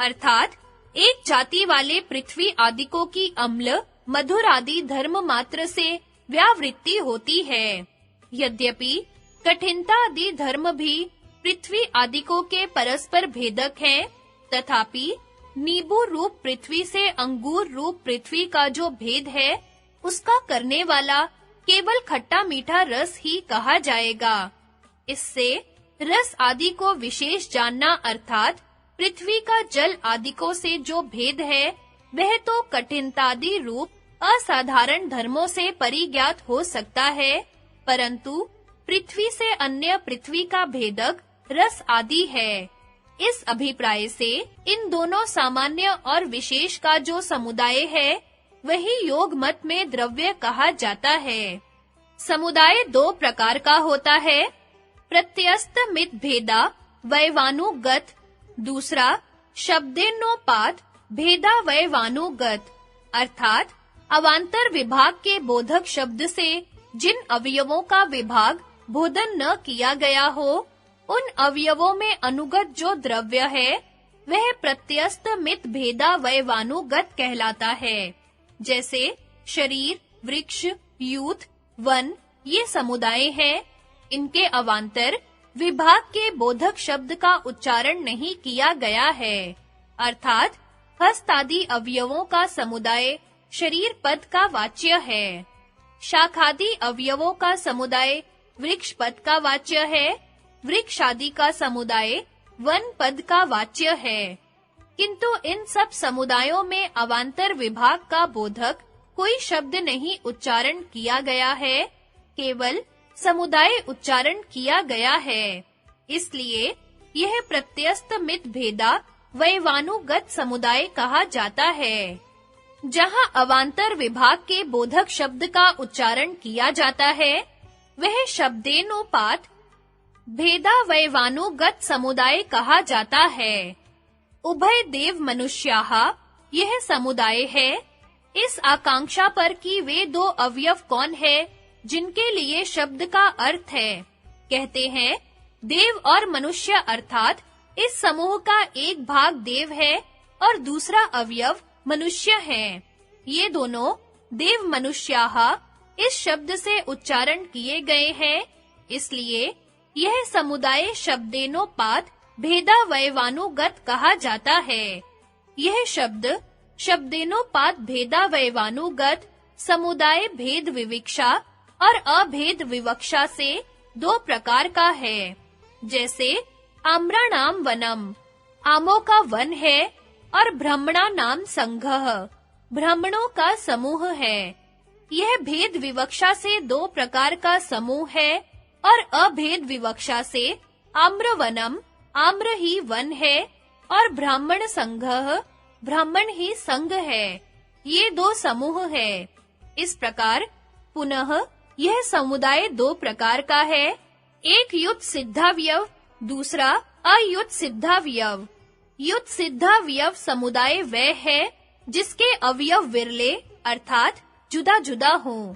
अर्थात एक जाति वाले पृथ्वी आदिकों की अम्ल, मधुर आदि धर्म मात्र से व्यावृत्ति होती है। यद्यपि कठिनता आदि धर्म भी पृथ्वी आदिकों के परस्पर भेदक हैं, तथापि नींबू रूप पृथ्वी से अंगूर रूप पृथ्वी का जो भेद है, उसका करने वाला केवल खट्टा मीठा रस ही कहा जाएगा। इससे रस आदि को विशेष जानना अर्थात पृथ्वी का जल आदिकों से जो भेद है, वह तो कठिनतादि रूप असाधारण धर्मों से परिज्ञात हो सकता है, परंतु पृथ्वी से अन्य पृथ्वी का भेदक रस आदि है। इस अभिप्राय से इन दोनों सामान्य और विशेष का जो समुदाय है, वही योग मत में द्रव्य कहा जाता है। समुदाय दो प्रकार का होता है, प्रत्यस्त मित भेदा वैवानुगत, दूसरा शब्देनोपात भेदा वैवानुगत, अर्थात अवान्तर विभाग के बोधक शब्द से जिन अवयवों का विभाग बोधन न किया गया हो, उन अवयवों में अनुगत जो द्रव्य है, वह प्रत्यस्त मित भेदा वैवानुगत कहलाता है। जैसे शरीर, वृक्ष, यूथ, वन ये समुदाय हैं। इनके अवान्तर विभाग के बोधक शब्द का उच्चारण नहीं किया गया है, अर्थात हस्तादि अवयवों का समुदाय शरीर पद का वाच्य है, शाखादि अवयवों का समुदाय वृक्ष पद का वाच्य है, वृक्ष आदि का समुदाय वन पद का वाच्य है। किंतु इन सब समुदायों में अवान्तर विभाग का बोधक कोई शब्द नहीं उच्चारण किया गया है, केवल समुदाय उच्चारण किया गया है। इसलिए यह प्रत्यस्त मित भेदा वैवानुगत समुदाय कहा जाता है। जहाँ अवान्तर विभाग के बोधक शब्द का उच्चारण किया जाता है, वह शब्देनोपात भेदा वैवानुगत समुदाय कहा जाता है। उभय देव मनुष्याः यह समुदाय है। इस आकांक्षा पर कि वे दो अवयव कौन है जिनके लिए शब्द का अर्थ है, कहते हैं देव और मनुष्य, अर्थात इस समूह का एक भाग देव है और दूसरा अवयव मनुष्य है। ये दोनों देव मनुष्याः इस शब्द से उच्चारण किए गए हैं, इसलिए यह समुदाय शब्देनोपात भेदा वैवानुगत कहा जाता है। यह शब्द शब्देनोपात भेदा वैवानुगत समुदाय भेद विवक्षा और अभेद विवक्षा से दो प्रकार का है। जैसे आम्राणाम वनम, आमों का वन है, और ब्रह्मणा नाम संघः, ब्राह्मणों का समूह है। यह भेद विवक्षा से दो प्रकार का समूह है और अभेद विवक्षा से आम्रवनम, आम्र ही वन है, और ब्राह्मण संघः, ब्राह्मण ही संघ है। ये दो समूह है। इस प्रकार पुनः यह समुदाय दो प्रकार का है, एक युत सिद्धावयव, दूसरा अयुत सिद्धावयव। युत सिद्धावयव समुदाय वह है जिसके अवयव विरले अर्थात जुदा-जुदा हों।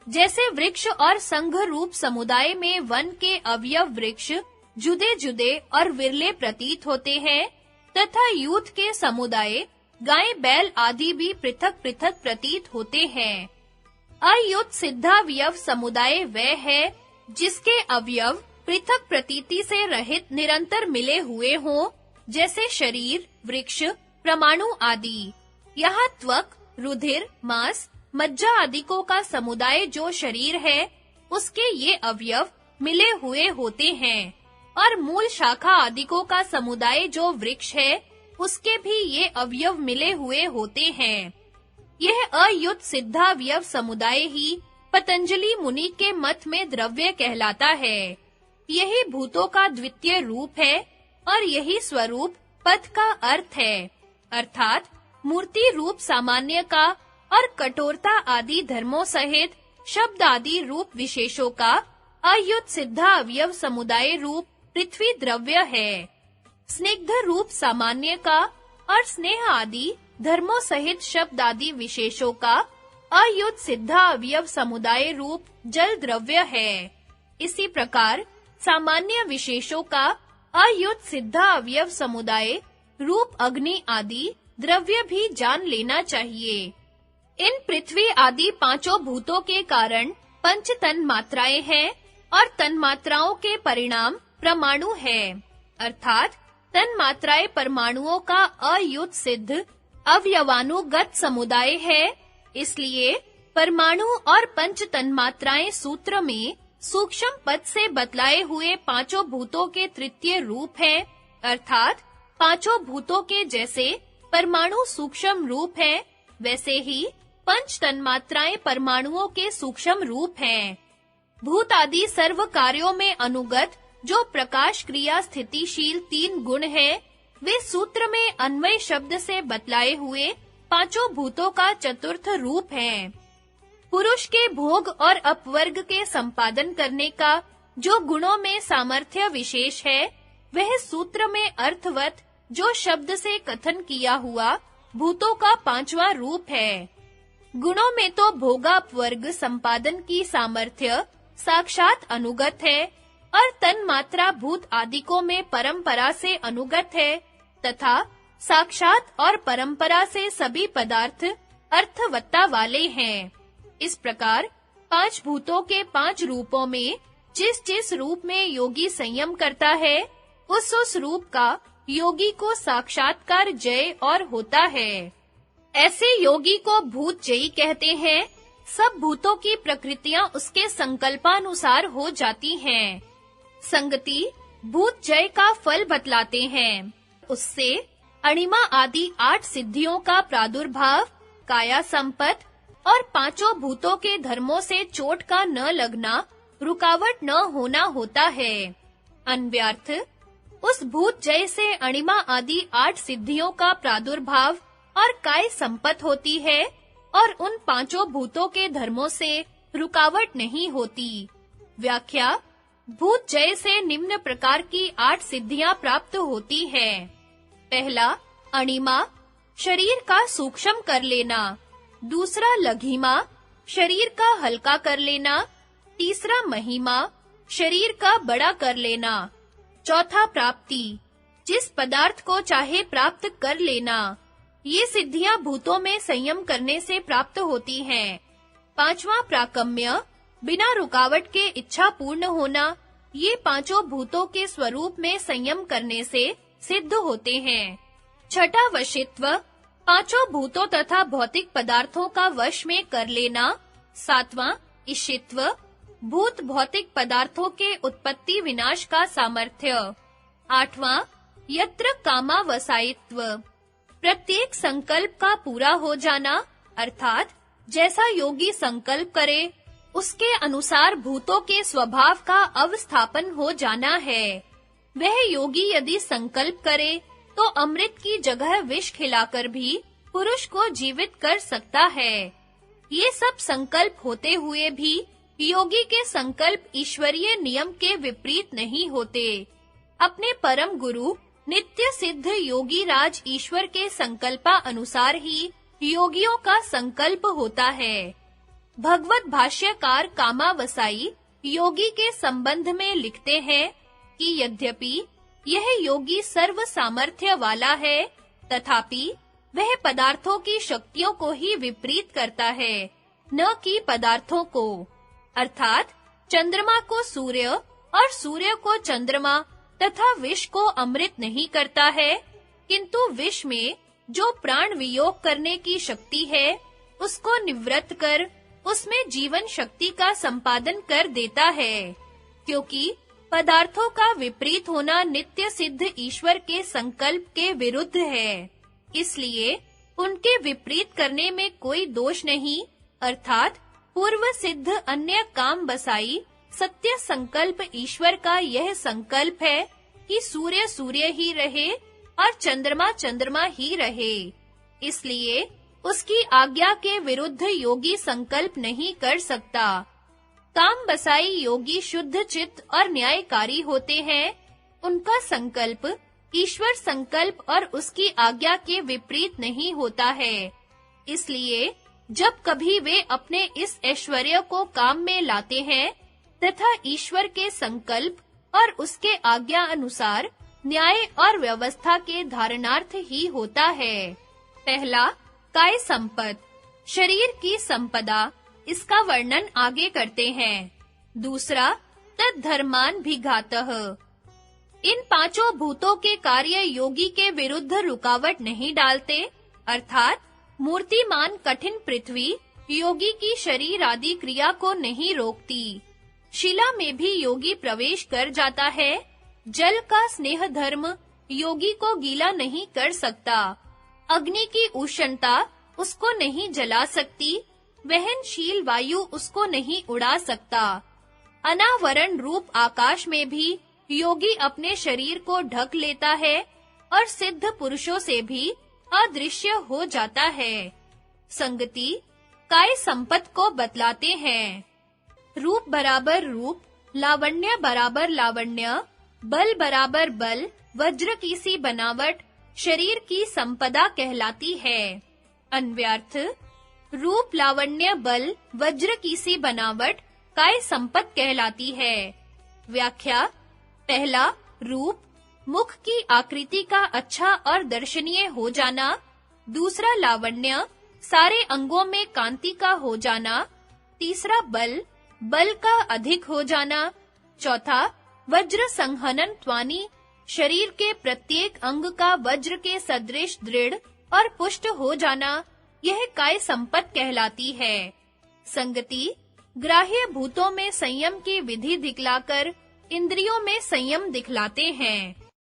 जैसे वृक्ष और संघ रूप समुदाय में वन के अवयव वृक्ष जुदे-जुदे और विरले प्रतीत होते हैं, तथा यूथ के समुदाय गाय, बैल आदि भी पृथक-पृथक प्रतीत होते हैं। अयुत सिद्धावयव समुदाय वह है जिसके अवयव पृथक प्रतीति से रहित निरंतर मिले हुए हों, जैसे शरीर, वृक्ष, परमाणु आदि। यहाँ त्वक, रुधिर, मांस, मज्जा आदिकों का समुदाय जो शरीर है, उसके ये अवयव मिले हुए होते हैं, और मूल शाखा आदिकों का समुदाय जो वृक्ष है, उसके भी ये अवयव मिले हुए होते हैं। यह अयुत सिद्धावयव समुदाय ही पतंजलि मुनि के मत में द्रव्य कहलाता है। यही भूतों का द्वितीय रूप है और यही स्वरूप पद का अर्थ है, अर्थात मूर्ति रूप सामान्य का और कठोरता आदि धर्मों सहित शब्द आदि रूप विशेषों का अयुत सिद्धा अवयव समुदाय रूप पृथ्वी द्रव्य है। स्निग्ध रूप सामान्य का और स्नेह आदि धर्मों सहित शब्द आदि विशेषों का अयुत सिद्धा अवयव समुदाय रूप जल द्रव्य है। इसी प्रकार सामान्य विशेषों का अयुत सिद्धा अवयव समुदाय रूप अग्नि आदि द्रव्य भी जान लेना चाहिए। इन पृथ्वी आदि पांचों भूतों के कारण पंच तन्मात्राएं हैं और तन्मात्राओं के परिणाम परमाणु है, अर्थात तन्मात्राएं परमाणुओं का अयुत सिद्ध अवयवानुगत समुदाय है। इसलिए परमाणु और पंच तन्मात्राएं सूत्र में सूक्ष्म पद से बतलाए हुए पांचों भूतों के तृतीय रूप हैं, अर्थात पांचों भूतों के जैसे परमाणु सूक्ष्म रूप है, वैसे ही पंच तन्मात्राएं परमाणुओं के सूक्ष्म रूप हैं। भूत आदि सर्व कार्यों में अनुगत जो प्रकाश क्रिया स्थितिशील 3 गुण हैं, वे सूत्र में अन्वय शब्द से बतलाए हुए पांचों भूतों का चतुर्थ रूप हैं। पुरुष के भोग और अपवर्ग के संपादन करने का जो गुणों में सामर्थ्य विशेष है, वह सूत्र में अर्थवत जो शब्द से कथन किया हुआ भूतों का पांचवा रूप है। गुणों में तो भोगापवर्ग संपादन की सामर्थ्य साक्षात अनुगत है और तन्मात्रा भूत आदिकों में परंपरा से अनुगत है तथा साक्षात और परंपरा से सभी पदार्थ अर्थवत्ता वाले हैं। इस प्रकार 5 भूतों के 5 रूपों में जिस रूप में योगी संयम करता है, उस रूप का योगी को साक्षात्कार जय और होता है। ऐसे योगी को भूत जयी कहते हैं। सब भूतों की प्रकृतियां उसके संकल्पानुसार हो जाती हैं। संगति भूत जय का फल बतलाते हैं। उससे अणिमा आदि 8 सिद्धियों का प्रादुर्भाव, काया संपत और पांचों भूतों के धर्मों से चोट का न लगना, रुकावट न होना होता है। अन्व्यार्थ उस भूत जय से अणिमा आदि 8 सिद्धियों का प्रादुर्भाव और काय संपत होती है और उन पांचों भूतों के धर्मों से रुकावट नहीं होती। व्याख्या भूत जय से निम्न प्रकार की 8 सिद्धियां प्राप्त होती है। पहला अणिमा, शरीर का सूक्ष्म कर लेना। दूसरा लघिमा, शरीर का हल्का कर लेना। तीसरा महिमा, शरीर का बड़ा कर लेना। चौथा प्राप्ति, जिस पदार्थ को चाहे प्राप्त कर लेना। ये सिद्धियां भूतों में संयम करने से प्राप्त होती हैं। पांचवा प्राकम्य, बिना रुकावट के इच्छा पूर्ण होना। ये पांचों भूतों के स्वरूप में संयम करने से सिद्ध होते हैं। छठा वशित्व, पांचों भूतों तथा भौतिक पदार्थों का वश में कर लेना। सातवां ईशित्व, भूत भौतिक पदार्थों के उत्पत्ति विनाश का सामर्थ्य। आठवां यत्र कामावसायित्व, प्रत्येक संकल्प का पूरा हो जाना, अर्थात जैसा योगी संकल्प करे उसके अनुसार भूतों के स्वभाव का अवस्थापन हो जाना है। वह योगी यदि संकल्प करे तो अमृत की जगह विष खिलाकर भी पुरुष को जीवित कर सकता है। ये सब संकल्प होते हुए भी योगी के संकल्प ईश्वरीय नियम के विपरीत नहीं होते। अपने परम गुरु नित्य सिद्ध योगी राज ईश्वर के संकल्पा अनुसार ही योगियों का संकल्प होता है। भगवत भाष्यकार कामावसाई योगी के संबंध में लिखते हैं कि यद्यपि यह योगी सर्व सामर्थ्य वाला है, तथापि वह पदार्थों की शक्तियों को ही विपरीत करता है, न कि पदार्थों को। अर्थात चंद्रमा को सूर्य और सूर्य को चंद्रमा तथा विष को अमृत नहीं करता है, किंतु विष में जो प्राण वियोग करने की शक्ति है, उसको निवृत्त कर उसमें जीवन शक्ति का संपादन कर देता है। क्योंकि पदार्थों का विपरीत होना नित्य सिद्ध ईश्वर के संकल्प के विरुद्ध है, इसलिए उनके विपरीत करने में कोई दोष नहीं। अर्थात पूर्व सिद्ध अन्य काम बसाई सत्य संकल्प ईश्वर का यह संकल्प है कि सूर्य सूर्य ही रहे और चंद्रमा चंद्रमा ही रहे। इसलिए उसकी आज्ञा के विरुद्ध योगी संकल्प नहीं कर सकता। काम बसाई योगी शुद्ध चित्त और न्यायकारी होते हैं। उनका संकल्प ईश्वर संकल्प और उसकी आज्ञा के विपरीत नहीं होता है। इसलिए जब कभी वे अपने इस ऐश्वर्य को काम में लाते हैं तथा ईश्वर के संकल्प और उसके आज्ञा अनुसार न्याय और व्यवस्था के धारणार्थ ही होता है। पहला, काय संपद, शरीर की संपदा, इसका वर्णन आगे करते हैं। दूसरा, तद्धर्मान भिघातः, इन पांचों भूतों के कार्य योगी के विरुद्ध रुकावट नहीं डालते, अर्थात मूर्तिमान कठिन पृथ्वी योगी की शरीर आदि क्रिया को नहीं रोकती। शिला में भी योगी प्रवेश कर जाता है। जल का स्नेह धर्म योगी को गीला नहीं कर सकता। अग्नि की उष्णता उसको नहीं जला सकती। वहनशील वायु उसको नहीं उड़ा सकता। अनावरण रूप आकाश में भी योगी अपने शरीर को ढक लेता है और सिद्ध पुरुषों से भी अदृश्य हो जाता है। संगति काय संपत को बतलाते हैं। रूप बराबर रूप, लावण्य बराबर लावण्य, बल बराबर बल, वज्र की सी बनावट शरीर की संपदा कहलाती है। अन्व्यार्थ, रूप लावण्य बल वज्र की सी बनावट काय संपत कहलाती है। व्याख्या, पहला, रूप, मुख की आकृति का अच्छा और दर्शनीय हो जाना। दूसरा, लावण्य, सारे अंगों में कांति का हो जाना। तीसरा, बल, बल का अधिक हो जाना। चौथा, वज्र संहनन त्वानि, शरीर के प्रत्येक अंग का वज्र के सदृश दृढ़ और पुष्ट हो जाना, यह काय संपत कहलाती है। संगति, ग्राह्य भूतों में संयम की विधि दिखलाकर इंद्रियों में संयम दिखलाते हैं।